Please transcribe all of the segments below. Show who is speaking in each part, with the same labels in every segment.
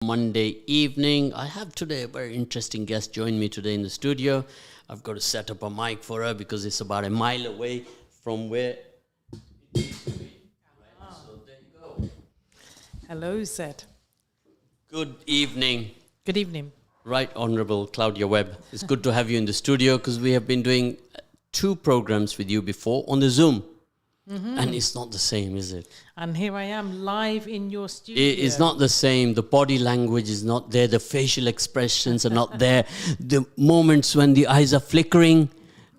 Speaker 1: Monday evening. I have today a very interesting guest join me today in the studio. I've got to set up a mic for her because it's about a mile away from where it needs to be. Right, so there you go.
Speaker 2: Hello, Zed.
Speaker 1: Good evening.
Speaker 2: Good evening.
Speaker 1: Right, Honourable Claudia Webbe. It's good to have you in the studio because we have been doing 2 programs with you before on the Zoom. Mm-hmm. And it's not the same, is it?
Speaker 2: And here I am live in your studio.
Speaker 1: It's not the same. The body language is not there. The facial expressions are not there. The moments when the eyes are flickering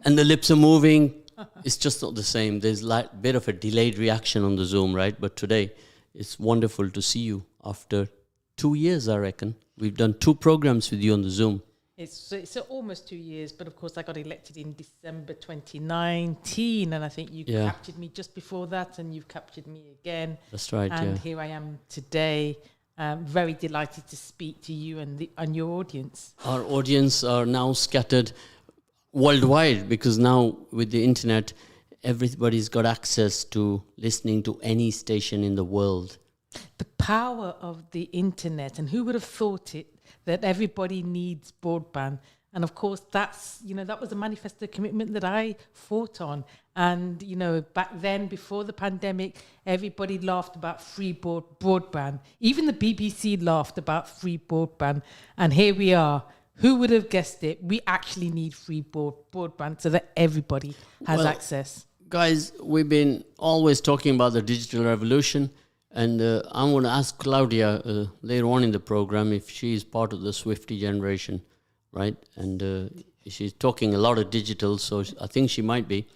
Speaker 1: and the lips are moving, it's just not the same. There's like a bit of a delayed reaction on the Zoom, right? But today, it's wonderful to see you after 2 years, I reckon. We've done 2 programs with you on the Zoom.
Speaker 2: It's almost 2 years, but of course I got elected in December 2019, and I think you captured me just before that, and you've captured me again.
Speaker 1: That's right,
Speaker 2: and here I am today, very delighted to speak to you and your audience.
Speaker 1: Our audience are now scattered worldwide because now with the internet, everybody's got access to listening to any station in the world.
Speaker 2: The power of the internet, and who would have thought it, that everybody needs broadband. And of course, that was a manifesto commitment that I fought on. And, back then, before the pandemic, everybody laughed about free broadband. Even the BBC laughed about free broadband. And here we are. Who would have guessed it? We actually need free broadband so that everybody has access.
Speaker 1: Guys, we've been always talking about the digital revolution. And I'm going to ask Claudia later on in the program if she is part of the Swiftie generation, right? And she's talking a lot of digital, so I think she might be.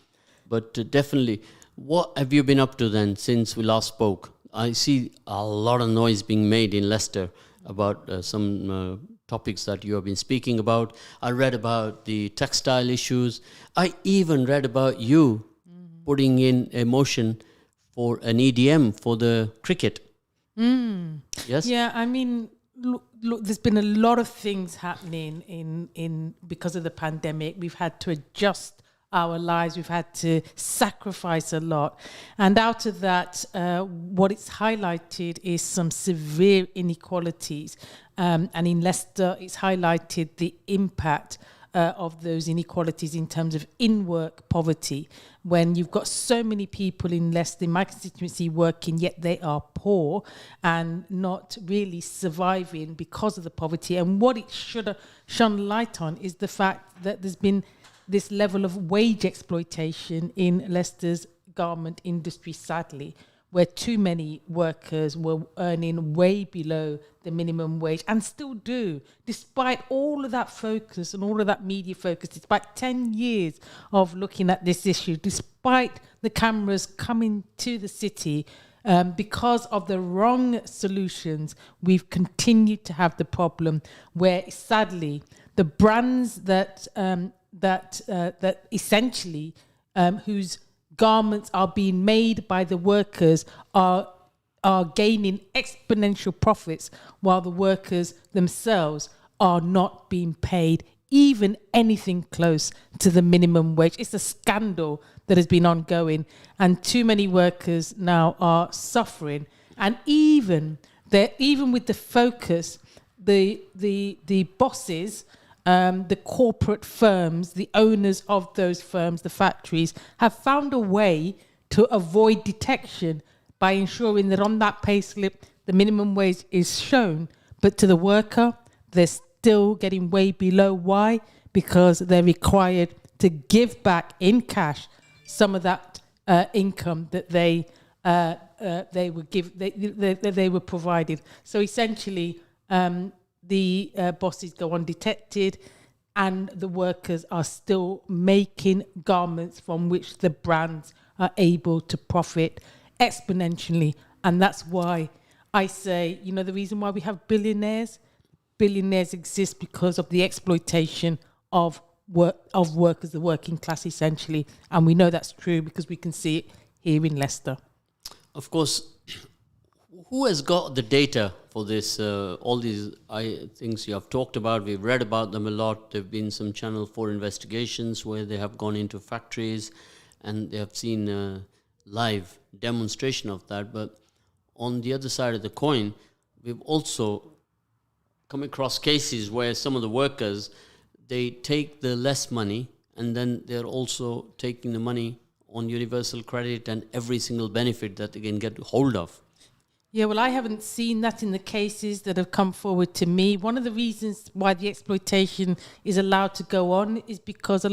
Speaker 1: But definitely, what have you been up to then since we last spoke? I see a lot of noise being made in Leicester about some topics that you have been speaking about. I read about the textile issues. I even read about you putting in a motion for an EDM for the cricket. Yes?
Speaker 2: Yeah, I mean, look, there's been a lot of things happening in because of the pandemic. We've had to adjust our lives. We've had to sacrifice a lot. And out of that, what it's highlighted is some severe inequalities. And in Leicester, it's highlighted the impact of those inequalities in terms of in-work poverty. When you've got so many people in Leicester, in my constituency, working, yet they are poor and not really surviving because of the poverty. And what it should have shone light on is the fact that there's been this level of wage exploitation in Leicester's garment industry, sadly, where too many workers were earning way below the minimum wage and still do, despite all of that focus and all of that media focus, despite 10 years of looking at this issue, despite the cameras coming to the city, because of the wrong solutions, we've continued to have the problem where, sadly, the brands that essentially whose garments are being made by the workers are gaining exponential profits while the workers themselves are not being paid even anything close to the minimum wage. It's a scandal that has been ongoing, and too many workers now are suffering. And even with the focus, the bosses, the corporate firms, the owners of those firms, the factories, have found a way to avoid detection by ensuring that on that payslip, the minimum wage is shown, but to the worker, they're still getting way below. Why? Because they're required to give back in cash some of that income that they were provided. So essentially, the bosses go undetected, and the workers are still making garments from which the brands are able to profit exponentially. And that's why I say, the reason why we have billionaires exist because of the exploitation of workers, the working class, essentially. And we know that's true because we can see it here in Leicester.
Speaker 1: Of course, who has got the data for this? All these things you have talked about, we've read about them a lot. There have been some Channel 4 investigations where they have gone into factories and they have seen live demonstration of that. But on the other side of the coin, we've also come across cases where some of the workers, they take the less money and then they're also taking the money on universal credit and every single benefit that they can get hold of.
Speaker 2: Yeah, well, I haven't seen that in the cases that have come forward to me. One of the reasons why the exploitation is allowed to go on is because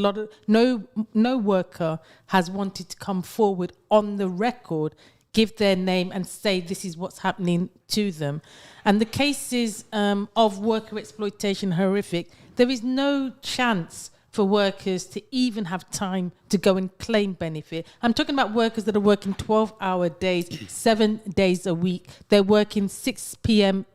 Speaker 2: no worker has wanted to come forward on the record, give their name and say this is what's happening to them. And the cases of worker exploitation are horrific. There is no chance for workers to even have time to go and claim benefit. I'm talking about workers that are working 12-hour days, 7 days a week. They're working 6 p.m.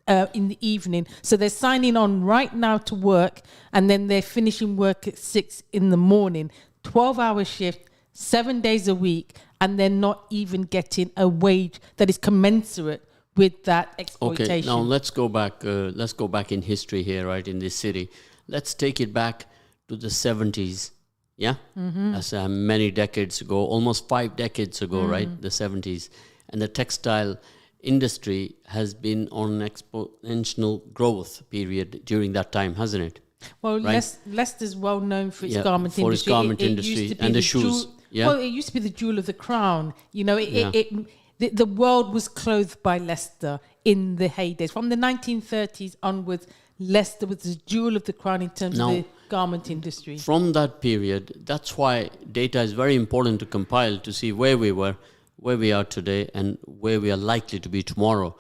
Speaker 2: In the evening. So they're signing on right now to work and then they're finishing work at 6 in the morning. 12-hour shift, 7 days a week, and they're not even getting a wage that is commensurate with that exploitation.
Speaker 1: Okay, now let's go back. Let's go back in history here, right, in this city. Let's take it back to the 70s, yeah? Mm-hmm. That's many decades ago, almost 5 decades ago, right? The 70s. And the textile industry has been on an exponential growth period during that time, hasn't it?
Speaker 2: Well, right? Leicester's well known for its garment industry.
Speaker 1: For its garment industry and the shoes.
Speaker 2: Well, it used to be the jewel of the crown. You know, the world was clothed by Leicester in the heydays. From the 1930s onwards, Leicester was the jewel of the crown in terms of the garment industry.
Speaker 1: From that period, that's why data is very important to compile to see where we were, where we are today, and where we are likely to be tomorrow.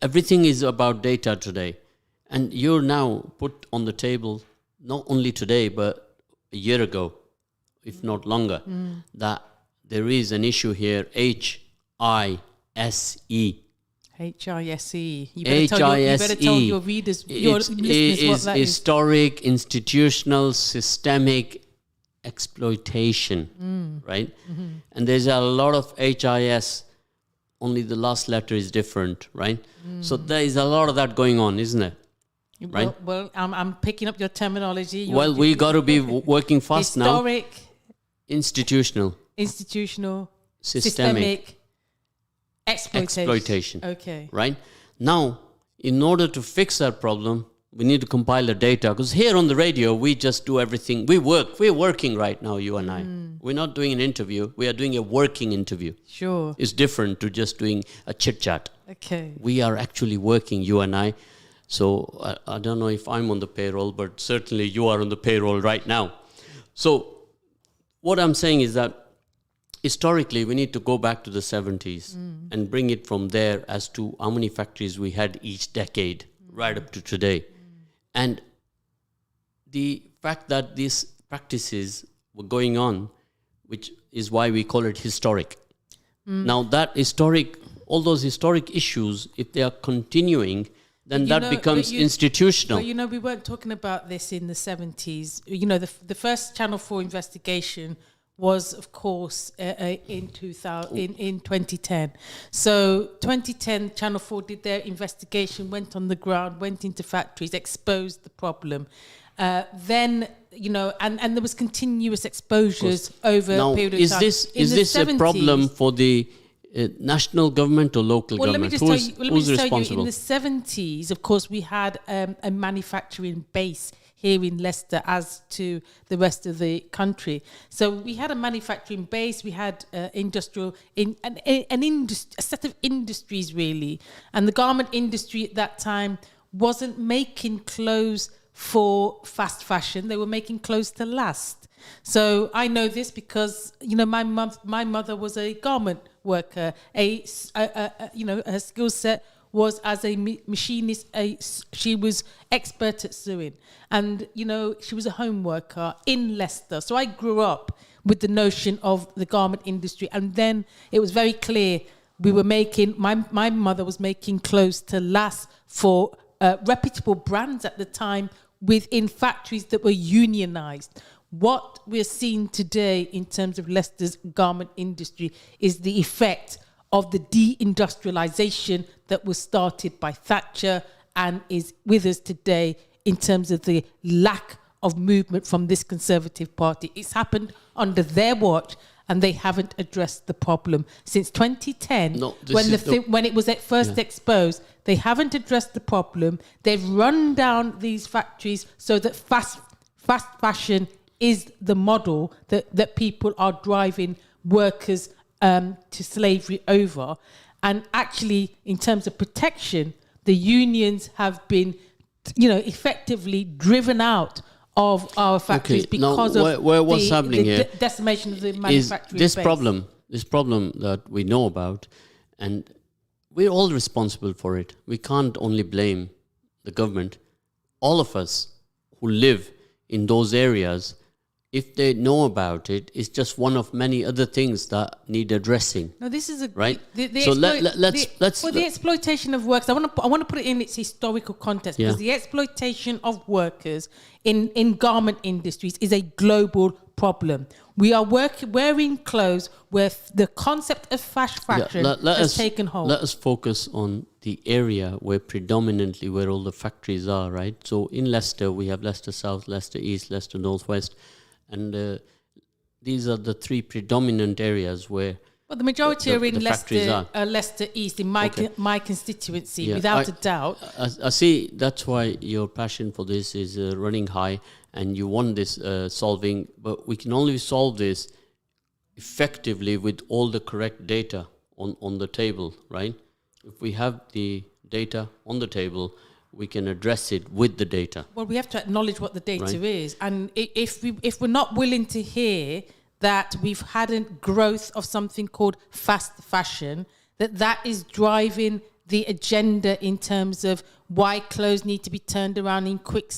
Speaker 1: Everything is about data today. And you're now put on the table, not only today, but a year ago, if not longer, that there is an issue here, HISE.
Speaker 2: HISE. You better tell your readers, your listeners what that is.
Speaker 1: Historic, institutional, systemic exploitation, right? Mm-hmm. And there's a lot of HIS, only the last letter is different, right? So there is a lot of that going on, isn't it? Right?
Speaker 2: Well, I'm picking up your terminology.
Speaker 1: We got to be working fast now.
Speaker 2: Historic,
Speaker 1: institutional,
Speaker 2: systemic, exploitation. Okay.
Speaker 1: Right? Now, in order to fix that problem, we need to compile the data. Because here on the radio, we just do everything. We work. We're working right now, you and I. We're not doing an interview. We are doing a working interview.
Speaker 2: Sure.
Speaker 1: It's different to just doing a chit-chat.
Speaker 2: Okay.
Speaker 1: We are actually working, you and I. So I don't know if I'm on the payroll, but certainly you are on the payroll right now. So what I'm saying is that historically, we need to go back to the 70s and bring it from there as to how many factories we had each decade right up to today. And the fact that these practices were going on, which is why we call it historic. Now that all those historic issues, if they are continuing, then that becomes institutional.
Speaker 2: But we weren't talking about this in the 70s. The first Channel 4 investigation was, of course, in 2010. So 2010, Channel 4 did their investigation, went on the ground, went into factories, exposed the problem. Then, and there was continuous exposures over a period of time.
Speaker 1: Is this a problem for the national government or local government? Who's responsible?
Speaker 2: In the 70s, of course, we had a manufacturing base here in Leicester as to the rest of the country. So we had a manufacturing base, we had a set of industries really. And the garment industry at that time wasn't making clothes for fast fashion, they were making clothes to last. So I know this because, my mother was a garment worker, her skill set was as a machinist. She was expert at sewing, and she was a home worker in Leicester. So I grew up with the notion of the garment industry, and then it was very clear we were making. My mother was making clothes to last for reputable brands at the time within factories that were unionized. What we're seeing today in terms of Leicester's garment industry is the effect of the deindustrialization that was started by Thatcher and is with us today in terms of the lack of movement from this Conservative Party. It's happened under their watch, and they haven't addressed the problem. Since 2010, when it was at first exposed, they haven't addressed the problem. They've run down these factories so that fast fashion is the model that people are driving workers to slavery over. And actually, in terms of protection, the unions have been, effectively driven out of our factories because of
Speaker 1: what's happening here
Speaker 2: decimation of the manufacturing
Speaker 1: is
Speaker 2: base.
Speaker 1: This problem that we know about, and we're all responsible for it. We can't only blame the government. All of us who live in those areas, if they know about it, it's just one of many other things that need addressing.
Speaker 2: No, this is
Speaker 1: right.
Speaker 2: The exploitation of workers. I want to put it in its historical context, because the exploitation of workers in garment industries is a global problem. We are wearing clothes where the concept of fast fashion has taken hold.
Speaker 1: Let us focus on the area where all the factories are. Right. So in Leicester, we have Leicester South, Leicester East, Leicester Northwest. And these are the three predominant areas where
Speaker 2: the majority are in Leicester East, in my constituency, without a doubt.
Speaker 1: I see that's why your passion for this is running high, and you want this solving. But we can only solve this effectively with all the correct data on the table, right? If we have the data on the table, we can address it with the data.
Speaker 2: Well, we have to acknowledge what the data is. And if we're not willing to hear that we've had a growth of something called fast fashion, that is driving the agenda in terms of why clothes need to be turned around in quick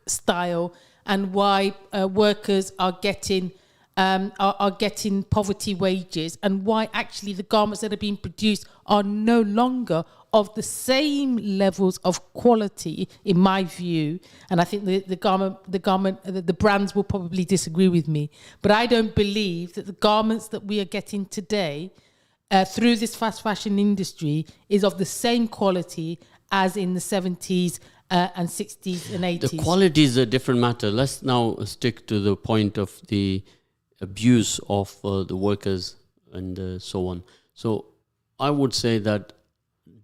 Speaker 2: style, and why workers are getting poverty wages, and why actually the garments that are being produced are no longer of the same levels of quality, in my view. And I think the brands will probably disagree with me, but I don't believe that the garments that we are getting today through this fast fashion industry is of the same quality as in the 70s and 60s and 80s.
Speaker 1: The quality is a different matter. Let's now stick to the point of the abuse of the workers and so on. So I would say that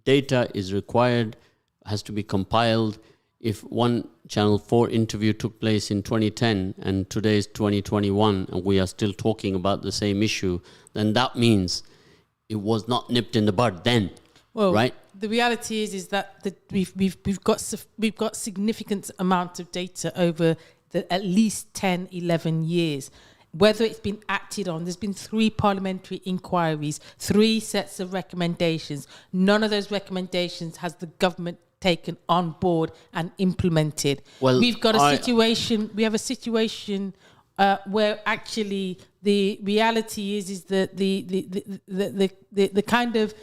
Speaker 1: data is required, has to be compiled. If one Channel 4 interview took place in 2010 and today is 2021 and we are still talking about the same issue, then that means it was not nipped in the bud then, right?
Speaker 2: The reality is that we've got significant amount of data over at least 10, 11 years. Whether it's been acted on, there's been 3 parliamentary inquiries, 3 sets of recommendations. None of those recommendations has the government taken on board and implemented. Well, we have a situation where actually the reality is that the kind of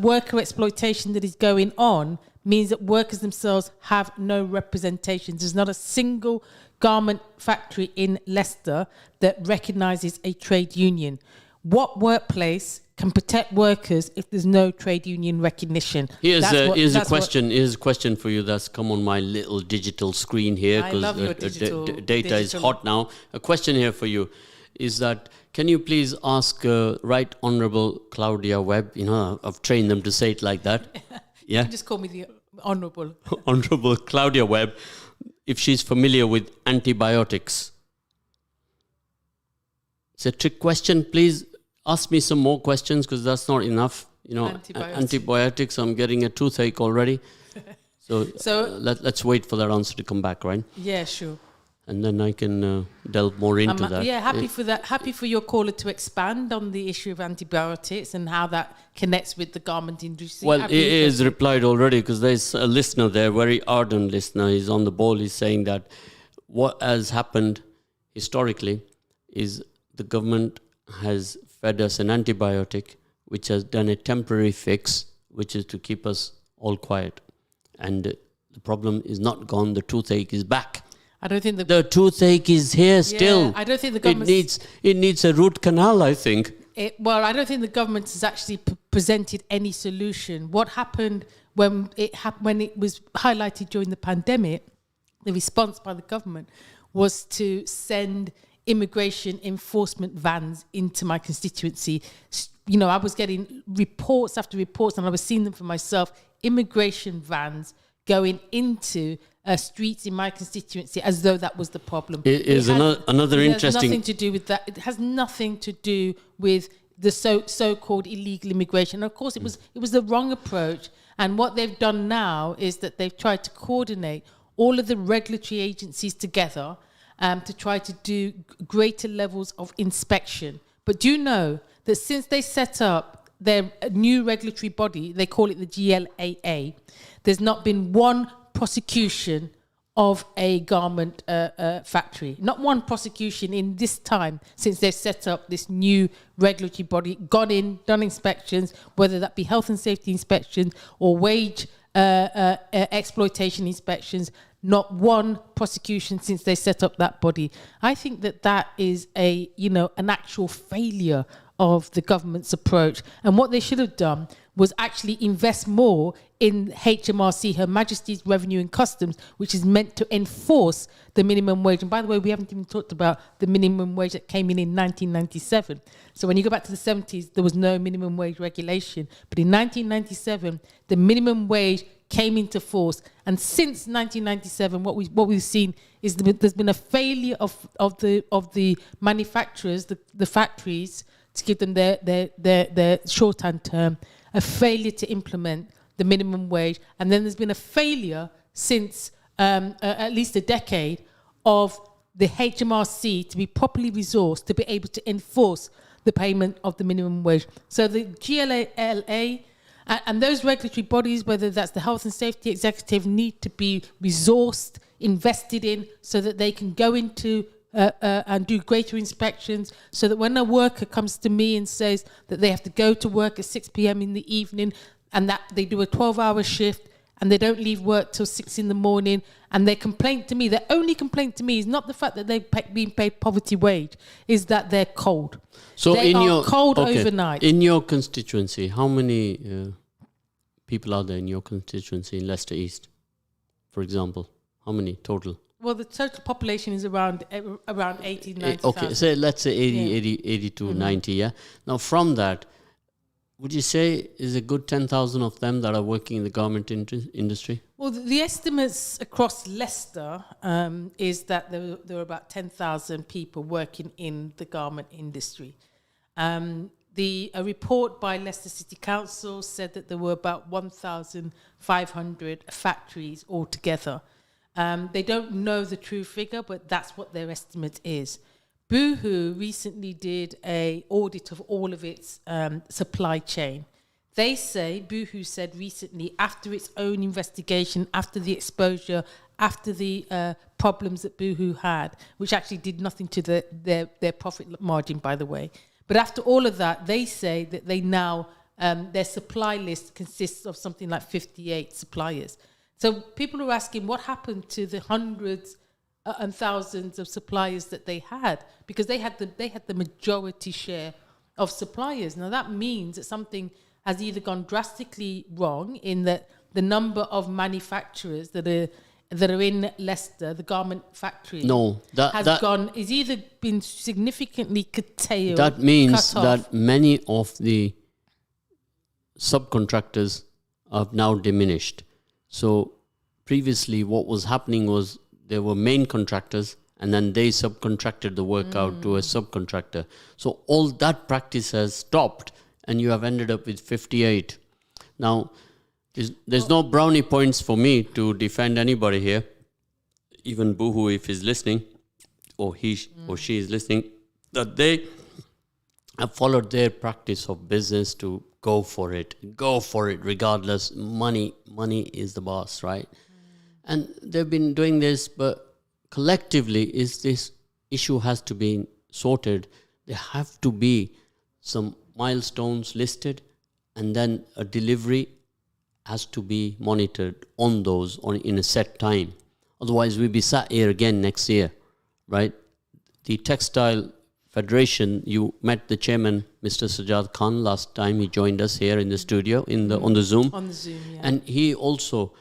Speaker 2: worker exploitation that is going on means that workers themselves have no representation. There's not a single garment factory in Leicester that recognises a trade union. What workplace can protect workers if there's no trade union recognition?
Speaker 1: Here's a question for you that's come on my little digital screen here, because data is hot now. A question here for you is that, can you please ask Right Honourable Claudia Webbe, I've trained them to say it like that.
Speaker 2: Yeah. You just call me the Honourable.
Speaker 1: Honourable Claudia Webbe, if she's familiar with antibiotics. It's a trick question. Please ask me some more questions, because that's not enough. Antibiotics. I'm getting a toothache already. So let's wait for that answer to come back, right?
Speaker 2: Yeah, sure.
Speaker 1: And then I can delve more into that.
Speaker 2: Yeah, happy for that. Happy for your caller to expand on the issue of antibiotics and how that connects with the garment industry.
Speaker 1: Well, it is replied already, because there's a listener there, very ardent listener. He's on the ball. He's saying that what has happened historically is the government has fed us an antibiotic which has done a temporary fix, which is to keep us all quiet. And the problem is not gone. The toothache is back.
Speaker 2: I don't think
Speaker 1: the toothache is here still.
Speaker 2: I don't think the government
Speaker 1: needs a root canal, I think.
Speaker 2: I don't think the government has actually presented any solution. What happened when it was highlighted during the pandemic, the response by the government was to send immigration enforcement vans into my constituency. You know, I was getting reports after reports, and I was seeing them for myself, immigration vans going into streets in my constituency as though that was the problem.
Speaker 1: It is another interesting...
Speaker 2: It has nothing to do with that. It has nothing to do with the so-called illegal immigration. And of course, it was the wrong approach. And what they've done now is that they've tried to coordinate all of the regulatory agencies together to try to do greater levels of inspection. But do you know that since they set up their new regulatory body, they call it the GLAA, there's not been one prosecution of a garment factory. Not one prosecution in this time since they've set up this new regulatory body, gone in, done inspections, whether that be health and safety inspections or wage exploitation inspections. Not one prosecution since they set up that body. I think that is an actual failure of the government's approach. And what they should have done was actually invest more in HMRC, Her Majesty's Revenue and Customs, which is meant to enforce the minimum wage. And by the way, we haven't even talked about the minimum wage that came in 1997. So when you go back to the 70s, there was no minimum wage regulation. But in 1997, the minimum wage came into force. And since 1997, what we've seen is there's been a failure of the manufacturers, the factories, to give them their shorthand term, a failure to implement the minimum wage. And then there's been a failure since at least a decade of the HMRC to be properly resourced to be able to enforce the payment of the minimum wage. So the GLAA and those regulatory bodies, whether that's the Health and Safety Executive, need to be resourced, invested in, so that they can go into and do greater inspections, so that when a worker comes to me and says that they have to go to work at 6 p.m. in the evening and that they do a 12-hour shift and they don't leave work till 6 in the morning, and their only complaint to me is not the fact that they're being paid poverty wage, is that they're cold.
Speaker 1: So
Speaker 2: they are cold overnight.
Speaker 1: In your constituency, how many people are there in your constituency in Leicester East, for example? How many total?
Speaker 2: Well, the total population is around 80, 90,000.
Speaker 1: Okay, so let's say 80 to 90, yeah? Now, from that, would you say is a good 10,000 of them that are working in the garment industry? Well,
Speaker 2: the estimates across Leicester is that there are about 10,000 people working in the garment industry. A report by Leicester City Council said that there were about 1,500 factories altogether. They don't know the true figure, but that's what their estimate is. Boohoo recently did an audit of all of its supply chain. Boohoo said recently, after its own investigation, after the exposure, after the problems that Boohoo had, which actually did nothing to their profit margin, by the way. But after all of that, they say that they now, their supply list consists of something like 58 suppliers. So people are asking what happened to the hundreds and thousands of suppliers that they had, because they had the majority share of suppliers. Now that means that something has either gone drastically wrong in that the number of manufacturers that are in Leicester, the garment factory, is either been significantly curtailed.
Speaker 1: That means that many of the subcontractors have now diminished. So previously what was happening was there were main contractors and then they subcontracted the work out to a subcontractor. So all that practice has stopped and you have ended up with 58. Now, there's no brownie points for me to defend anybody here, even Boohoo if he's listening, or he or she is listening, that they have followed their practice of business to go for it regardless. Money is the boss, right? And they've been doing this, but collectively this issue has to be sorted. There have to be some milestones listed, and then a delivery has to be monitored on those in a set time. Otherwise, we'll be sat here again next year, right? The Textile Federation, you met the chairman, Mr. Sajjad Khan, last time he joined us here in the studio, on the Zoom.
Speaker 2: On the Zoom, yeah.
Speaker 1: And he also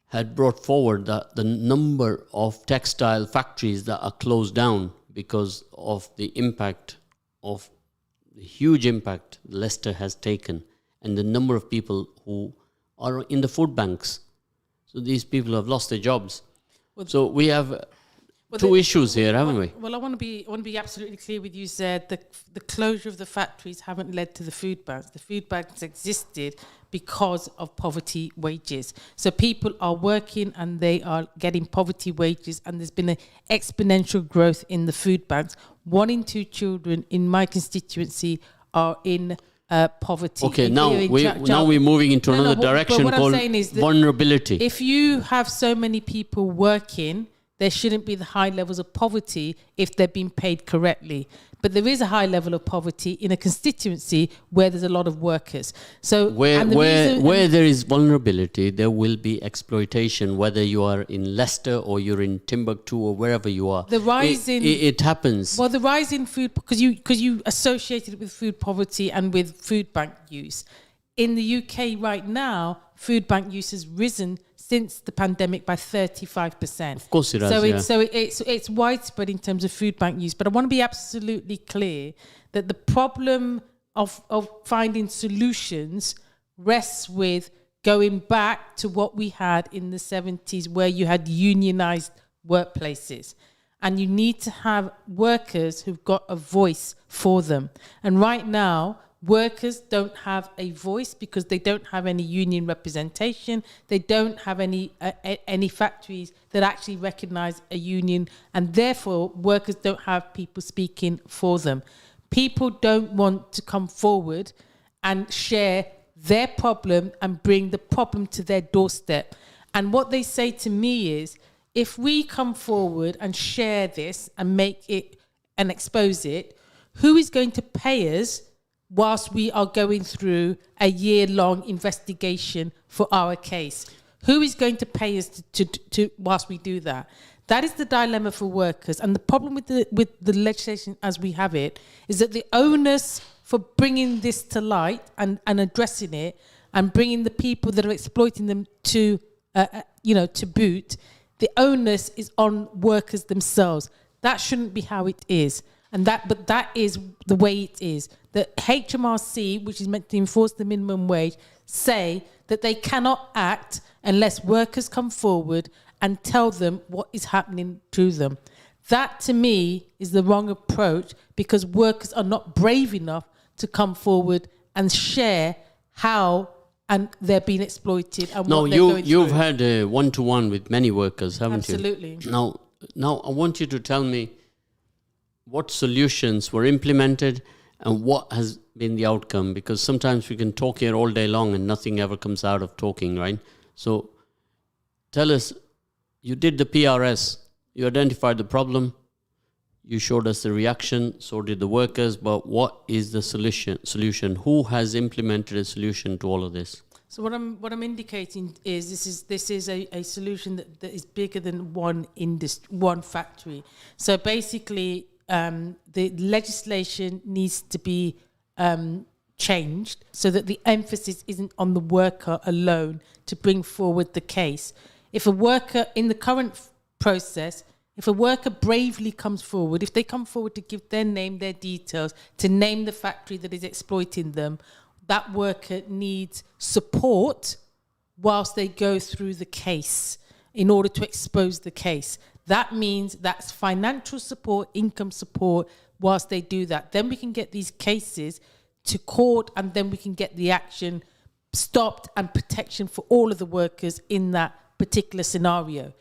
Speaker 1: had brought forward the number of textile factories that are closed down because of the impact of the huge impact Leicester has taken and the number of people who are in the food banks. So these people have lost their jobs. So we have two issues here, haven't we?
Speaker 2: Well, I want to be absolutely clear with you, Zed. The closure of the factories haven't led to the food banks. The food banks existed because of poverty wages. So people are working and they are getting poverty wages, and there's been an exponential growth in the food banks. 1 in 2 children in my constituency are in poverty.
Speaker 1: Okay, now we're moving into another direction called vulnerability.
Speaker 2: If you have so many people working, there shouldn't be the high levels of poverty if they're being paid correctly. But there is a high level of poverty in a constituency where there's a lot of workers. So
Speaker 1: where there is vulnerability, there will be exploitation, whether you are in Leicester or you're in Timbuktu or wherever you are.
Speaker 2: The rise
Speaker 1: it happens.
Speaker 2: Well, the rise in food, because you associated it with food poverty and with food bank use. In the UK right now, food bank use has risen since the pandemic by 35%.
Speaker 1: Of course it has.
Speaker 2: So it's widespread in terms of food bank use. But I want to be absolutely clear that the problem of finding solutions rests with going back to what we had in the 70s, where you had unionized workplaces. And you need to have workers who've got a voice for them. And right now, workers don't have a voice because they don't have any union representation. They don't have any factories that actually recognize a union, and therefore workers don't have people speaking for them. People don't want to come forward and share their problem and bring the problem to their doorstep. And what they say to me is, if we come forward and share this and make it and expose it, who is going to pay us whilst we are going through a year-long investigation for our case? Who is going to pay us to whilst we do that? That is the dilemma for workers. And the problem with the legislation as we have it is that the onus for bringing this to light and addressing it and bringing the people that are exploiting them to boot, the onus is on workers themselves. That shouldn't be how it is. But that is the way it is. The HMRC, which is meant to enforce the minimum wage, say that they cannot act unless workers come forward and tell them what is happening to them. That, to me, is the wrong approach, because workers are not brave enough to come forward and share how and they're being exploited and what they're going through.
Speaker 1: You've had a one-to-one with many workers, haven't you?
Speaker 2: Absolutely.
Speaker 1: Now, I want you to tell me what solutions were implemented and what has been the outcome, because sometimes we can talk here all day long and nothing ever comes out of talking, right? So tell us, you did the PRS, you identified the problem, you showed us the reaction, so did the workers, but what is the solution? Who has implemented a solution to all of this?
Speaker 2: So what I'm indicating is this is a solution that is bigger than one factory. So basically, the legislation needs to be changed so that the emphasis isn't on the worker alone to bring forward the case. If a worker in the current process, if a worker bravely comes forward, if they come forward to give their name, their details, to name the factory that is exploiting them, that worker needs support whilst they go through the case in order to expose the case. That means that's financial support, income support whilst they do that. Then we can get these cases to court, and then we can get the action stopped and protection for all of the workers in that particular scenario.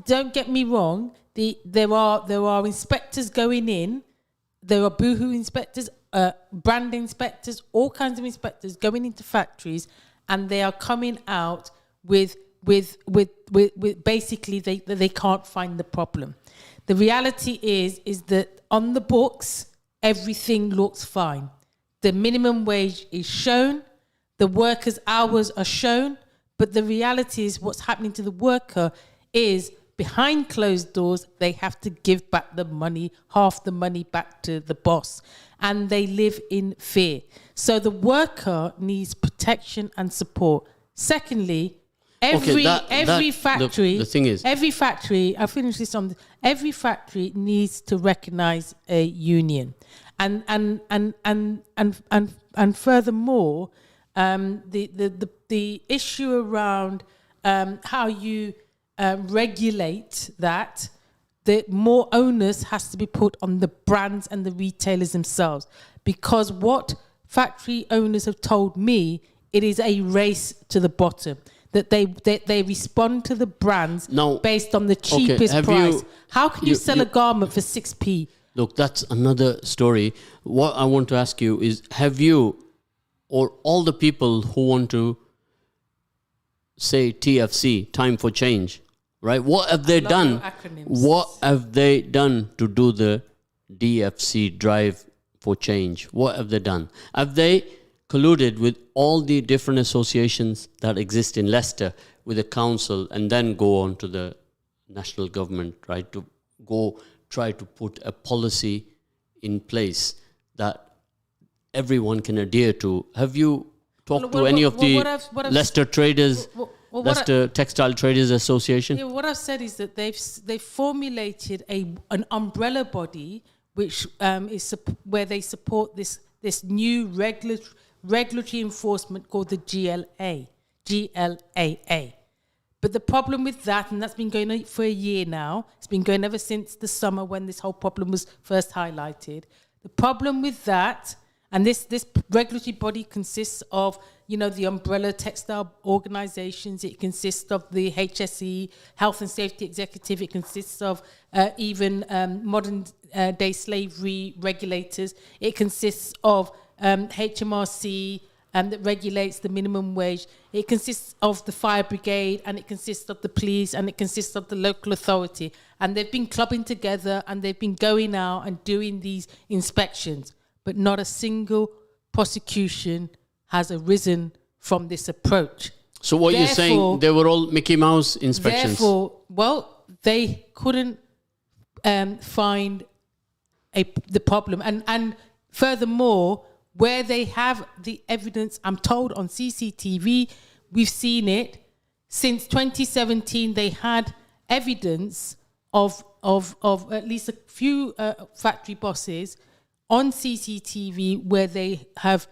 Speaker 2: Don't get me wrong, there are inspectors going in, there are boohoo inspectors, brand inspectors, all kinds of inspectors going into factories, and they are coming out with basically they can't find the problem. The reality is that on the books, everything looks fine. The minimum wage is shown, the workers' hours are shown, but the reality is what's happening to the worker is behind closed doors, they have to give back the money, half the money back to the boss, and they live in fear. So the worker needs protection and support. Secondly, Every
Speaker 1: Look,
Speaker 2: factory.
Speaker 1: the thing is,
Speaker 2: every factory. I'll finish this on. Every factory needs to recognise a union, and furthermore, the issue around how you regulate that. The more onus has to be put on the brands and the retailers themselves, because what factory owners have told me, it is a race to the bottom. That they respond to the brands based on the cheapest price. How can you sell a garment for 6p?
Speaker 1: Look, that's another story. What I want to ask you is, have you, or all the people who want to say TFC, time for change, right? What have they done? What have they done to do the DFC, drive for change? What have they done? Have they colluded with all the different associations that exist in Leicester with the council and then go on to the national government, right? To go try to put a policy in place that everyone can adhere to. Have you talked to any of the Leicester traders, Leicester Textile Traders Association?
Speaker 2: Yeah, what I've said is that they've formulated an umbrella body which is where they support this new regulatory enforcement called the GLAA. But the problem with that, and that's been going on for a year now, it's been going ever since the summer when this whole problem was first highlighted. The problem with that, and this regulatory body consists of, the umbrella textile organisations, it consists of the HSE, Health and Safety Executive, it consists of even modern day slavery regulators, it consists of HMRC that regulates the minimum wage. It consists of the fire brigade, and it consists of the police, and it consists of the local authority. And they've been clubbing together, and they've been going out and doing these inspections. But not a single prosecution has arisen from this approach.
Speaker 1: So what you're saying, they were all Mickey Mouse inspections?
Speaker 2: Therefore, they couldn't find the problem. And furthermore, where they have the evidence, I'm told on CCTV, we've seen it. Since 2017, they had evidence of at least a few factory bosses on CCTV where they have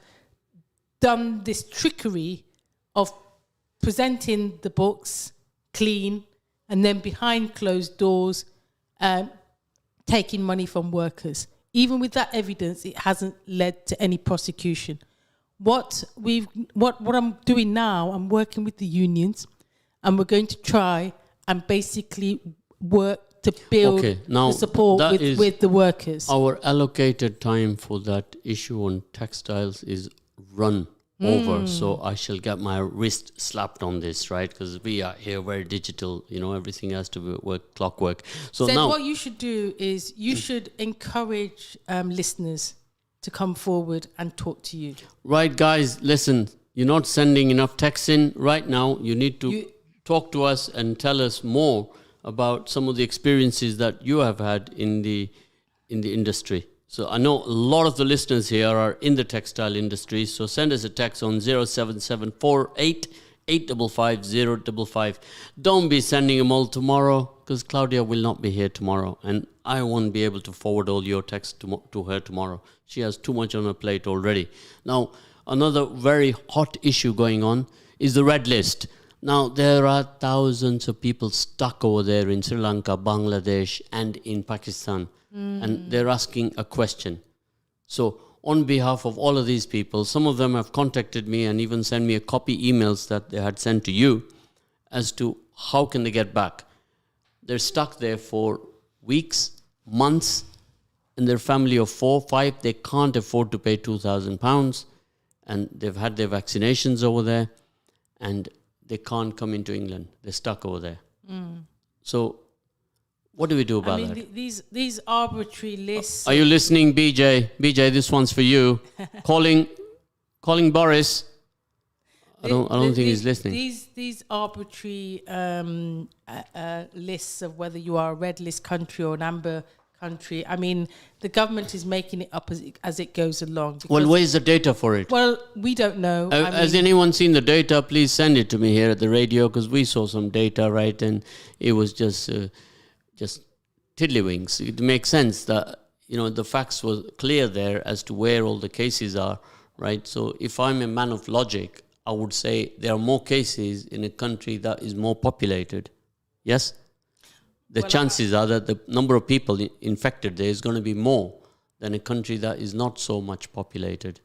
Speaker 2: done this trickery of presenting the books clean and then behind closed doors taking money from workers. Even with that evidence, it hasn't led to any prosecution. What I'm doing now, I'm working with the unions, and we're going to try and basically work to build the support with the workers.
Speaker 1: Our allocated time for that issue on textiles is run over, so I shall get my wrist slapped on this, right? Because we are here very digital, everything has to work clockwork. So now
Speaker 2: what you should do is you should encourage listeners to come forward and talk to you.
Speaker 1: Right, guys, listen, you're not sending enough texts in right now. You need to talk to us and tell us more about some of the experiences that you have had in the industry. So I know a lot of the listeners here are in the textile industry. So send us a text on 07748 855 055. Don't be sending them all tomorrow, because Claudia will not be here tomorrow. And I won't be able to forward all your texts to her tomorrow. She has too much on her plate already. Now, another very hot issue going on is the red list. Now, there are thousands of people stuck over there in Sri Lanka, Bangladesh, and in Pakistan. And they're asking a question. So on behalf of all of these people, some of them have contacted me and even sent me a copy emails that they had sent to you as to how can they get back. They're stuck there for weeks, months, and their family of 4, 5, they can't afford to pay £2,000, and they've had their vaccinations over there, and they can't come into England. They're stuck over there. So what do we do about that?
Speaker 2: These arbitrary lists.
Speaker 1: Are you listening, BJ? BJ, this one's for you. calling Boris. I don't think he's listening.
Speaker 2: These arbitrary lists of whether you are a red list country or an amber country. I mean, the government is making it up as it goes along.
Speaker 1: Well, where's the data for it?
Speaker 2: Well, we don't know.
Speaker 1: Has anyone seen the data? Please send it to me here at the radio, because we saw some data, right? And it was just tiddlywinks. It makes sense that, the facts were clear there as to where all the cases are, right? So if I'm a man of logic, I would say there are more cases in a country that is more populated. Yes? The chances are that the number of people infected there is going to be more than a country that is not so much populated.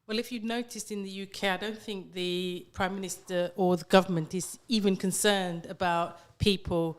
Speaker 2: Well, if you've noticed in the UK, I don't think the Prime Minister or the government is even concerned about people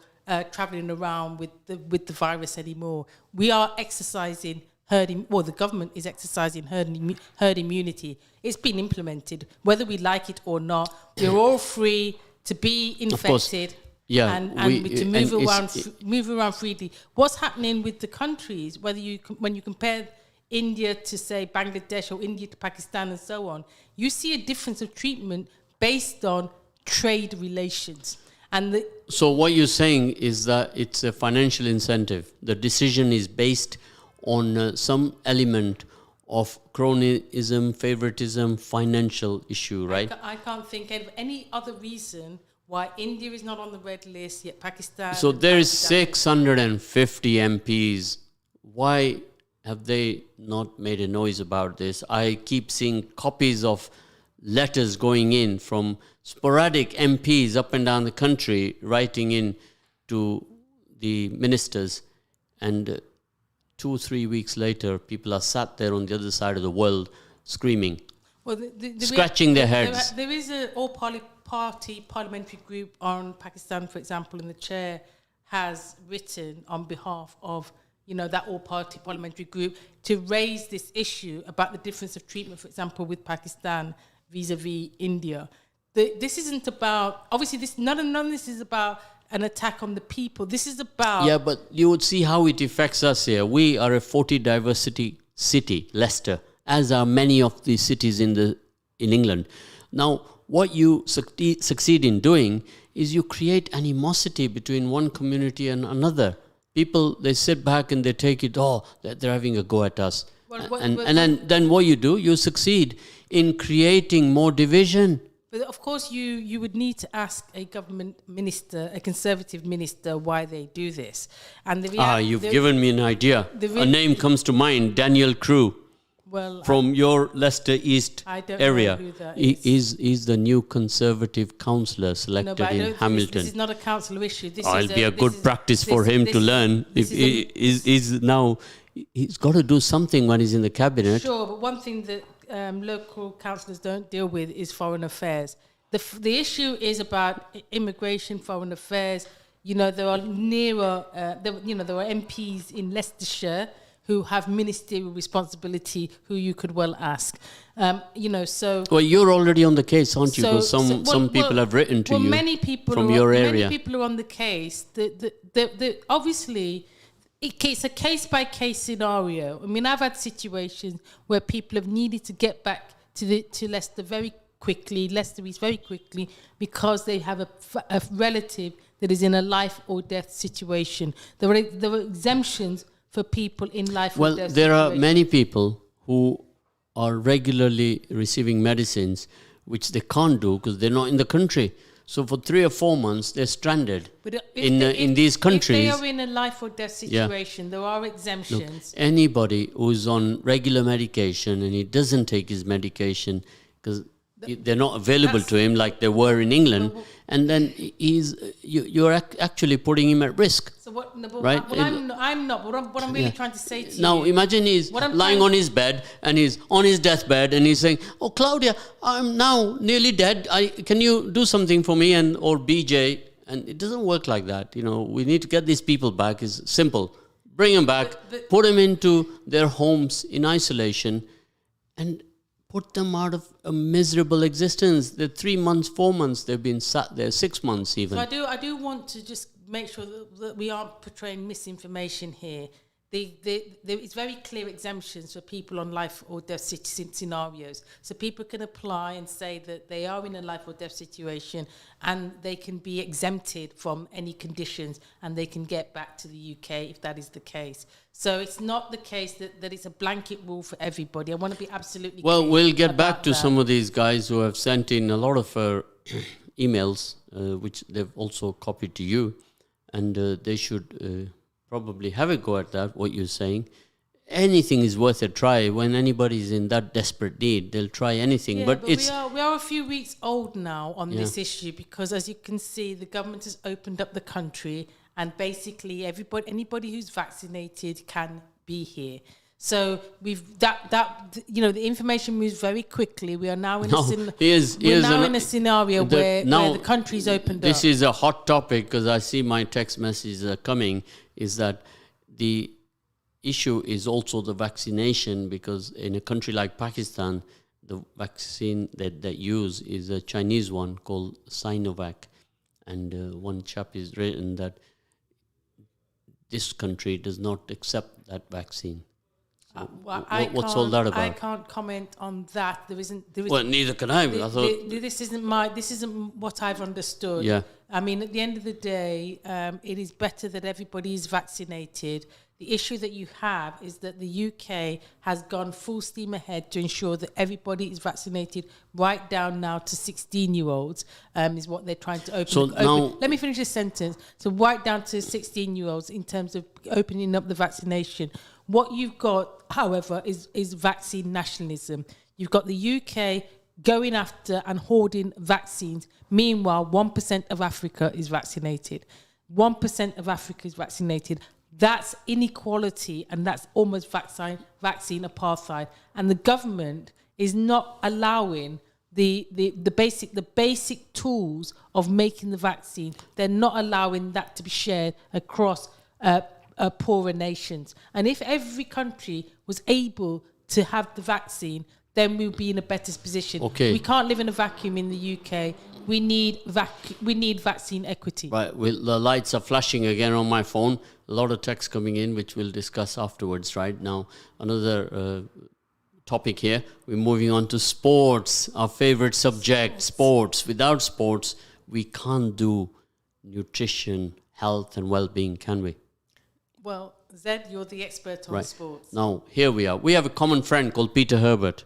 Speaker 2: travelling around with the virus anymore. We are exercising the government is exercising herd immunity. It's been implemented. Whether we like it or not, we're all free to be infected.
Speaker 1: Yeah,
Speaker 2: and to move around freely. What's happening with the countries, when you compare India to, say, Bangladesh, or India to Pakistan and so on, you see a difference of treatment based on trade relations. So
Speaker 1: what you're saying is that it's a financial incentive. The decision is based on some element of cronyism, favoritism, financial issue, right?
Speaker 2: I can't think of any other reason why India is not on the red list, yet Pakistan...
Speaker 1: So there is 650 MPs. Why have they not made a noise about this? I keep seeing copies of letters going in from sporadic MPs up and down the country, writing in to the ministers, and 2 or 3 weeks later, people are sat there on the other side of the world screaming, scratching their heads.
Speaker 2: There is an all-party parliamentary group on Pakistan, for example, and the chair has written on behalf of that all-party parliamentary group to raise this issue about the difference of treatment, for example, with Pakistan vis-a-vis India. This isn't about, obviously, none of this is about an attack on the people. This is about...
Speaker 1: Yeah, but you would see how it affects us here. We are a 40 diversity city, Leicester, as are many of the cities in England. Now, what you succeed in doing is you create animosity between one community and another. People, they sit back and they take it, they're having a go at us. Then what you do, you succeed in creating more division.
Speaker 2: But of course, you would need to ask a government minister, a Conservative minister, why they do this. And
Speaker 1: you've given me an idea. A name comes to mind, Daniel Crew.
Speaker 2: Well,
Speaker 1: from your Leicester East area.
Speaker 2: Know who that is.
Speaker 1: He's the new Conservative councillor selected in Hamilton.
Speaker 2: This is not a council issue.
Speaker 1: It'll be a good practice for him to learn. He's got to do something when he's in the cabinet.
Speaker 2: Sure, but one thing that local councillors don't deal with is foreign affairs. The issue is about immigration, foreign affairs. There are there are MPs in Leicestershire who have ministerial responsibility, who you could well ask.
Speaker 1: Well, you're already on the case, aren't you? Because some people have written to you
Speaker 2: many people
Speaker 1: from your area.
Speaker 2: Many people are on the case. Obviously, it's a case-by-case scenario. I mean, I've had situations where people have needed to get back to Leicester very quickly, Leicester East very quickly, because they have a relative that is in a life or death situation. There were exemptions for people in life or death situation.
Speaker 1: There are many people who are regularly receiving medicines which they can't do because they're not in the country. So for 3 or 4 months, they're stranded in these countries.
Speaker 2: If they are in a life or death situation, there are exemptions.
Speaker 1: Look, anybody who's on regular medication and he doesn't take his medication because they're not available to him like they were in England, and then you're actually putting him at risk.
Speaker 2: So what? No,
Speaker 1: right?
Speaker 2: I'm not. What I'm really trying to say to you.
Speaker 1: Now imagine he's lying on his bed and he's on his deathbed and he's saying, "Oh, Claudia, I'm now nearly dead. Can you do something for me?" Or BJ, and it doesn't work like that. We need to get these people back. It's simple. Bring them back, put them into their homes in isolation, and put them out of a miserable existence. They're 3 months, 4 months. They've been sat there, 6 months even.
Speaker 2: So I do want to just make sure that we aren't portraying misinformation here. it's very clear exemptions for people on life or death scenarios. So people can apply and say that they are in a life or death situation and they can be exempted from any conditions and they can get back to the UK if that is the case. So it's not the case that it's a blanket rule for everybody. I want to be absolutely
Speaker 1: clear. Well, we'll get back to
Speaker 2: that.
Speaker 1: some of these guys who have sent in a lot of emails, which they've also copied to you, and they should... probably have a go at that, what you're saying. Anything is worth a try. When anybody's in that desperate need, they'll try anything.
Speaker 2: Yeah,
Speaker 1: but it's...
Speaker 2: we are a few weeks old now on this issue because, as you can see, the government has opened up the country and basically anybody who's vaccinated can be here. So we've the information moves very quickly. We are now in a scenario where the country's opened up.
Speaker 1: This is a hot topic because I see my text messages are coming. Is that the issue is also the vaccination, because in a country like Pakistan, the vaccine that they use is a Chinese one called Sinovac. And one chap has written that this country does not accept that vaccine. So what's all that about?
Speaker 2: I can't comment on that. There isn't.
Speaker 1: Well, neither can I.
Speaker 2: This isn't what I've understood.
Speaker 1: Yeah.
Speaker 2: I mean, at the end of the day, it is better that everybody is vaccinated. The issue that you have is that the UK has gone full steam ahead to ensure that everybody is vaccinated, right down now to 16-year-olds, is what they're trying to open.
Speaker 1: So now,
Speaker 2: let me finish this sentence. So right down to 16-year-olds in terms of opening up the vaccination. What you've got, however, is vaccine nationalism. You've got the UK going after and hoarding vaccines. Meanwhile, 1% of Africa is vaccinated. 1% of Africa is vaccinated. That's inequality, and that's almost vaccine apartheid. And the government is not allowing the basic tools of making the vaccine. They're not allowing that to be shared across poorer nations. And if every country was able to have the vaccine, then we'll be in a better position.
Speaker 1: Okay.
Speaker 2: We can't live in a vacuum in the UK. We need vaccine equity.
Speaker 1: Right. Well, the lights are flashing again on my phone. A lot of text coming in, which we'll discuss afterwards. Right now, another topic here. We're moving on to sports, our favorite subject, sports. Without sports, we can't do nutrition, health, and well-being, can we?
Speaker 2: Well, Zed, you're the expert on sports.
Speaker 1: Now, here we are. We have a common friend called Peter Herbert.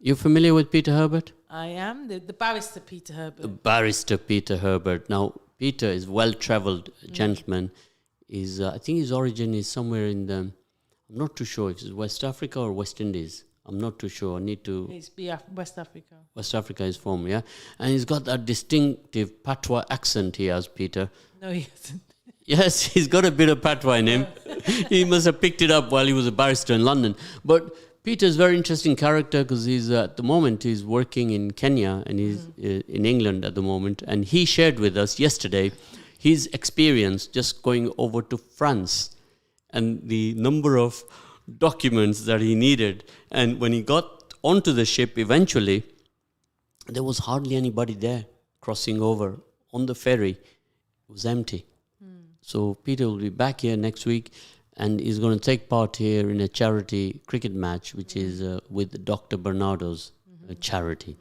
Speaker 1: You familiar with Peter Herbert?
Speaker 2: I am. The barrister Peter Herbert.
Speaker 1: The barrister Peter Herbert. Now, Peter is well-travelled gentleman. I think his origin is somewhere in the... I'm not too sure if it's West Africa or West Indies. I'm not too sure. I need to...
Speaker 2: It's West Africa.
Speaker 1: West Africa is from, yeah? And he's got that distinctive patois accent he has, Peter.
Speaker 2: No, he hasn't.
Speaker 1: Yes, he's got a bit of patois in him. He must have picked it up while he was a barrister in London. But Peter's a very interesting character because he's at the moment he's working in Kenya and he's in England at the moment. And he shared with us yesterday his experience just going over to France and the number of documents that he needed. And when he got onto the ship eventually, there was hardly anybody there crossing over on the ferry. It was empty. So Peter will be back here next week and he's going to take part here in a charity cricket match, which is with Dr. Bernardo's charity.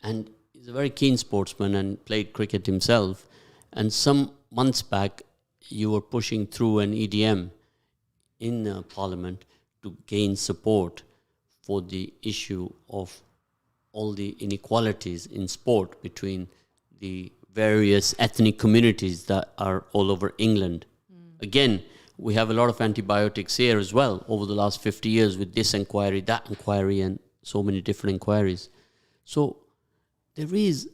Speaker 1: And he's a very keen sportsman and played cricket himself. And some months back, you were pushing through an EDM in Parliament to gain support for the issue of all the inequalities in sport between the various ethnic communities that are all over England. Again, we have a lot of antibiotics here as well over the last 50 years with this inquiry, that inquiry, and so many different inquiries. So there is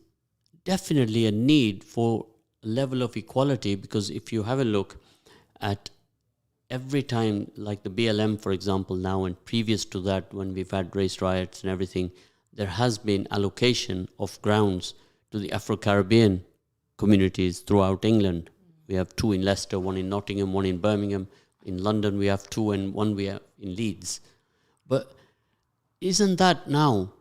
Speaker 1: definitely a need for a level of equality, because if you have a look at every time, like the BLM, for example, now and previous to that, when we've had race riots and everything, there has been allocation of grounds to the Afro-Caribbean communities throughout England. We have 2 in Leicester, 1 in Nottingham, 1 in Birmingham. In London, we have 2 and 1 we have in Leeds. But isn't that now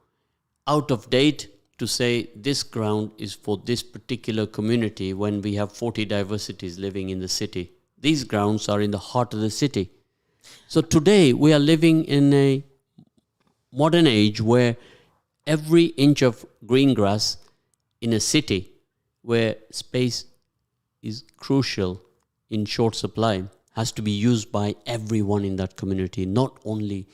Speaker 1: out of date to say this ground is for this particular community when we have 40 diversities living in the city? These grounds are in the heart of the city. So today we are living in a modern age where every inch of green grass in a city where space is crucial in short supply has to be used by everyone in that community, not only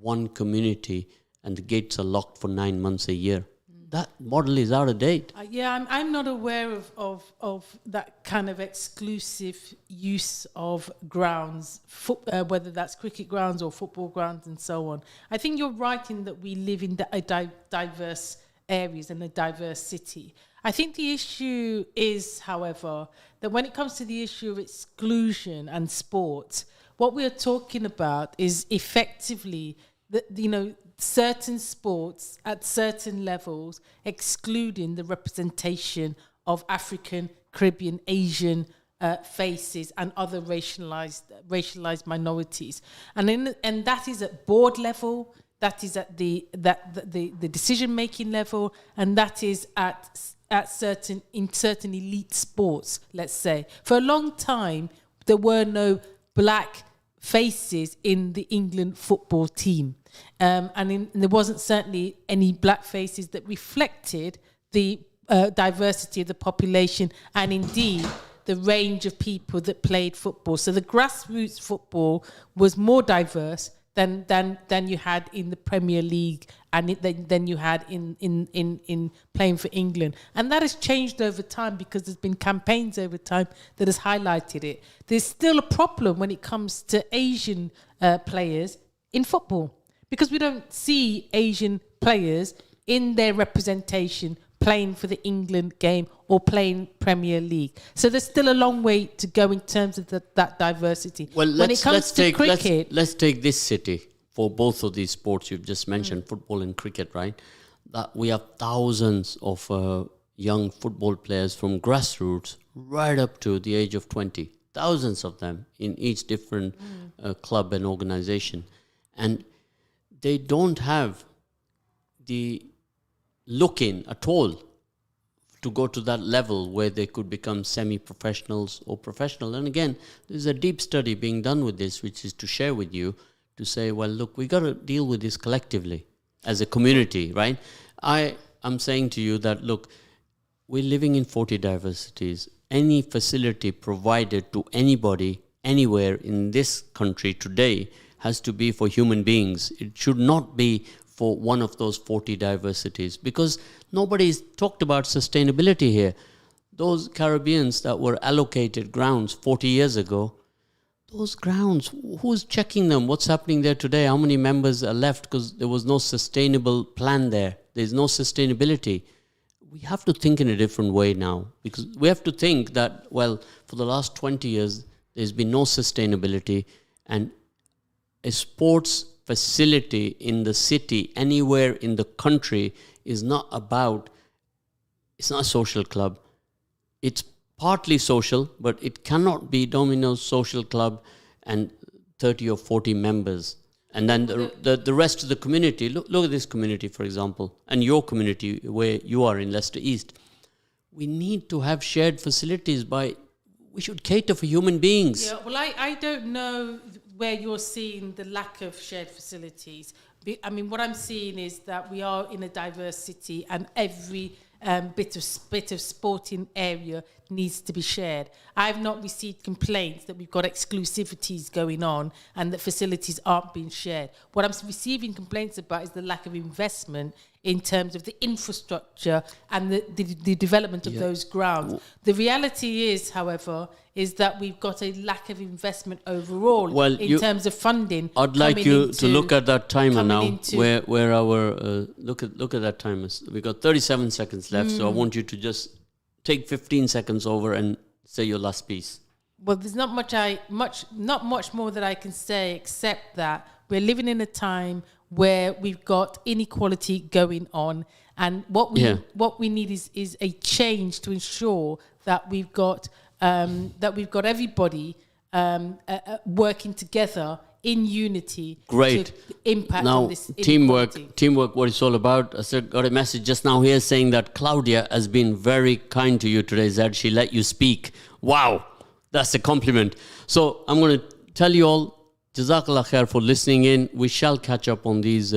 Speaker 1: one community, and the gates are locked for 9 months a year. That model is out of date.
Speaker 2: I'm not aware of that kind of exclusive use of grounds, whether that's cricket grounds or football grounds and so on. I think you're right in that we live in diverse areas and a diverse city. I think the issue is, however, that when it comes to the issue of exclusion and sport, what we are talking about is effectively certain sports at certain levels excluding the representation of African, Caribbean, Asian faces and other racialized minorities, and that is at board level, that is at the decision making level, and that is at certain elite sports. Let's say for a long time there were no black faces in the England football team, there wasn't certainly any black faces that reflected the diversity of the population and indeed the range of people that played football. So the grassroots football was more diverse than you had in the Premier League and than you had in playing for England. And that has changed over time because there's been campaigns over time that has highlighted it. There's still a problem when it comes to Asian players in football because we don't see Asian players in their representation playing for the England game or playing Premier League. So there's still a long way to go in terms of that diversity.
Speaker 1: Well, let's take this city for both of these sports you've just mentioned, football and cricket, right? That we have thousands of young football players from grassroots right up to the age of 20. Thousands of them in each different club and organization. And they don't have the look-in at all to go to that level where they could become semi-professionals or professional. And again, there's a deep study being done with this, which is to share with you, to say, well, look, we got to deal with this collectively as a community, right? I'm saying to you that, look, we're living in 40 diversities. Any facility provided to anybody, anywhere in this country today has to be for human beings. It should not be for one of those 40 diversities, because nobody's talked about sustainability here. Those Caribbeans that were allocated grounds 40 years ago, those grounds, who's checking them? What's happening there today? How many members are left? Because there was no sustainable plan there. There's no sustainability. We have to think in a different way now, because we have to think that, well, for the last 20 years, there's been no sustainability, and a sports facility in the city, anywhere in the country, is not it's not a social club. It's partly social, but it cannot be Domino's social club and 30 or 40 members. And then the rest of the community, look at this community, for example, and your community where you are in Leicester East. We need to have shared facilities we should cater for human beings.
Speaker 2: Yeah, well, I don't know where you're seeing the lack of shared facilities. I mean, what I'm seeing is that we are in a diverse city and every bit of sporting area needs to be shared. I've not received complaints that we've got exclusivities going on and that facilities aren't being shared. What I'm receiving complaints about is the lack of investment in terms of the infrastructure and the development of those grounds. The reality is, however, is that we've got a lack of investment overall in terms of funding.
Speaker 1: I'd like you to look at that timer now, where our look at that timer. We've got 37 seconds left, so I want you to just take 15 seconds over and say your last piece.
Speaker 2: Well, there's not much more that I can say except that we're living in a time where we've got inequality going on, and what we need is a change to ensure that we've got everybody working together in unity.
Speaker 1: Great.
Speaker 2: To impact
Speaker 1: now,
Speaker 2: on this inequality.
Speaker 1: Teamwork, what it's all about. I got a message just now here saying that Claudia has been very kind to you today, Zed. She let you speak. Wow, that's a compliment. So I'm going to tell you all, Jazakallah khair for listening in. We shall catch up on these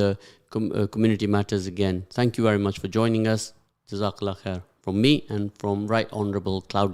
Speaker 1: community matters again. Thank you very much for joining us. Jazakallah khair from me and from Right Honourable Claudia